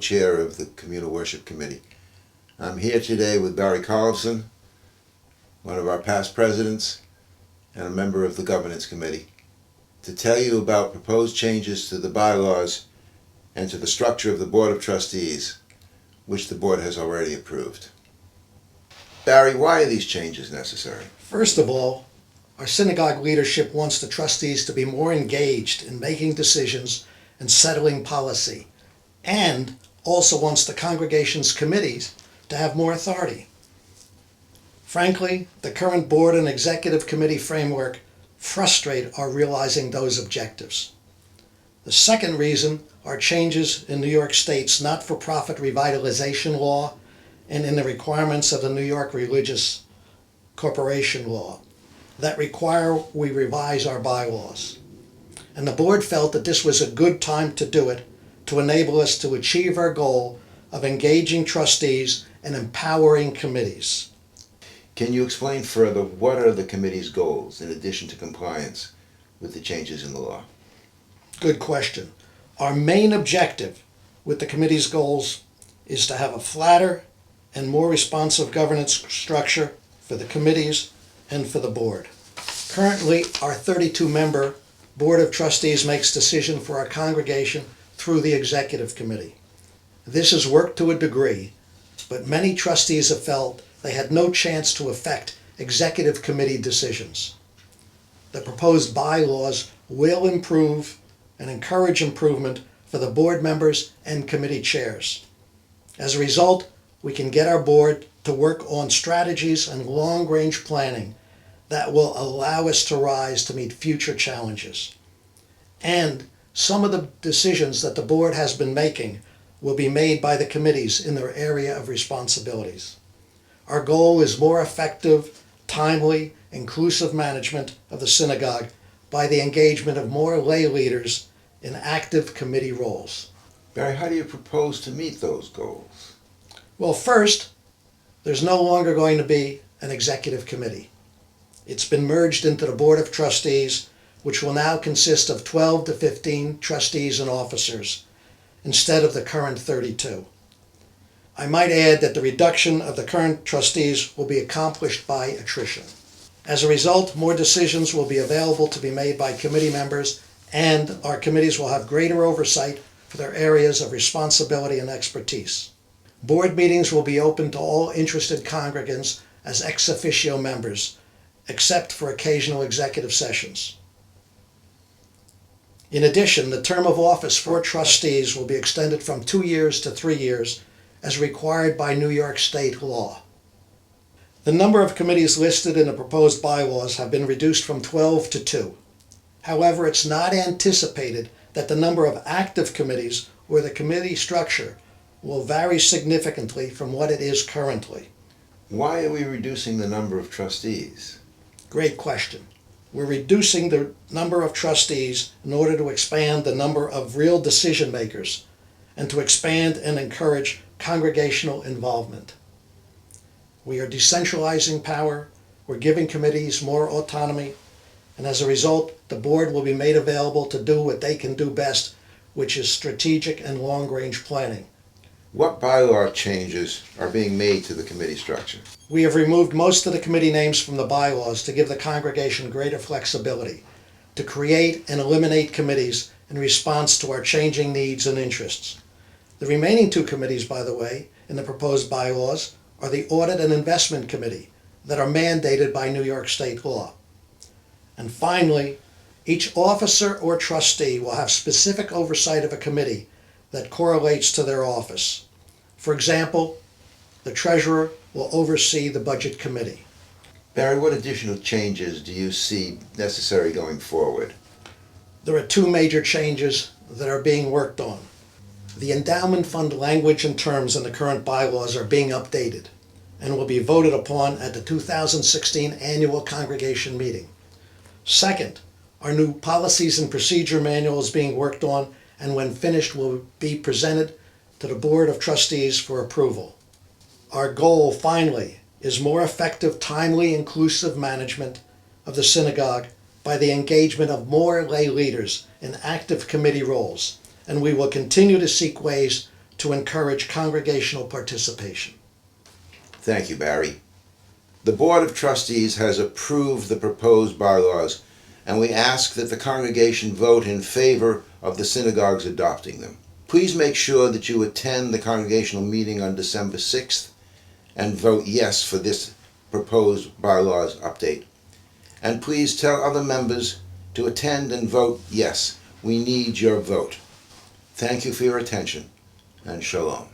co-chair of the Communal Worship Committee. I'm here today with Barry Kolevzon, one of our past presidents and a member of the Governance Committee, to tell you about proposed changes to the bylaws and to the structure of the Board of Trustees, which the Board has already approved. Barry, why are these changes necessary? First of all, our synagogue leadership wants the trustees to be more engaged in making decisions and settling policy, and also wants the congregation's committees to have more authority. Frankly, the current board and executive committee framework frustrate our realizing those objectives. The second reason are changes in New York State's not-for-profit revitalization law and in the requirements of the New York Religious Corporation law that require we revise our bylaws. And the board felt that this was a good time to do it, to enable us to achieve our goal of engaging trustees and empowering committees. Can you explain further what are the committee's goals in addition to compliance with the changes in the law? Good question. Our main objective with the committee's goals is to have a flatter and more responsive governance structure for the committees and for the board. Currently, our 32-member Board of Trustees makes decision for our congregation through the Executive Committee. This has worked to a degree, but many trustees have felt they had no chance to affect Executive Committee decisions. The proposed bylaws will improve and encourage improvement for the board members and committee chairs. As a result, we can get our board to work on strategies and long-range planning that will allow us to rise to meet future challenges. And some of the decisions that the board has been making will be made by the committees in their area of responsibilities. Our goal is more effective, timely, inclusive management of the synagogue by the engagement of more lay leaders in active committee roles. Barry, how do you propose to meet those goals? Well, first, there's no longer going to be an executive committee. It's been merged into the Board of Trustees, which will now consist of 12 to 15 trustees and officers, instead of the current 32. I might add that the reduction of the current trustees will be accomplished by attrition. As a result, more decisions will be available to be made by committee members, and our committees will have greater oversight for their areas of responsibility and expertise. Board meetings will be open to all interested congregants as ex officio members, except for occasional executive sessions. In addition, the term of office for trustees will be extended from 2 years to 3 years, as required by New York State law. The number of committees listed in the proposed bylaws have been reduced from 12 to 2. However, it's not anticipated that the number of active committees or the committee structure will vary significantly from what it is currently. Why are we reducing the number of trustees? Great question. We're reducing the number of trustees in order to expand the number of real decision makers and to expand and encourage congregational involvement. We are decentralizing power, we're giving committees more autonomy, and as a result, the board will be made available to do what they can do best, which is strategic and long-range planning. What bylaw changes are being made to the committee structure? We have removed most of the committee names from the bylaws to give the congregation greater flexibility, to create and eliminate committees in response to our changing needs and interests. The remaining 2 committees, by the way, in the proposed bylaws are the Audit and Investment Committee that are mandated by New York State law. And finally, each officer or trustee will have specific oversight of a committee that correlates to their office. For example, the treasurer will oversee the budget committee. Barry, what additional changes do you see necessary going forward? There are 2 major changes that are being worked on. The endowment fund language and terms in the current bylaws are being updated and will be voted upon at the 2016 annual congregation meeting. Second, our new policies and procedure manual is being worked on, and when finished will be presented to the Board of Trustees for approval. Our goal, finally, is more effective, timely, inclusive management of the synagogue by the engagement of more lay leaders in active committee roles, and we will continue to seek ways to encourage congregational participation. Thank you, Barry. The Board of Trustees has approved the proposed bylaws, and we ask that the congregation vote in favor of the synagogues adopting them. Please make sure that you attend the congregational meeting on December 6th and vote yes for this proposed bylaws update. And please tell other members to attend and vote yes. We need your vote. Thank you for your attention, and Shalom.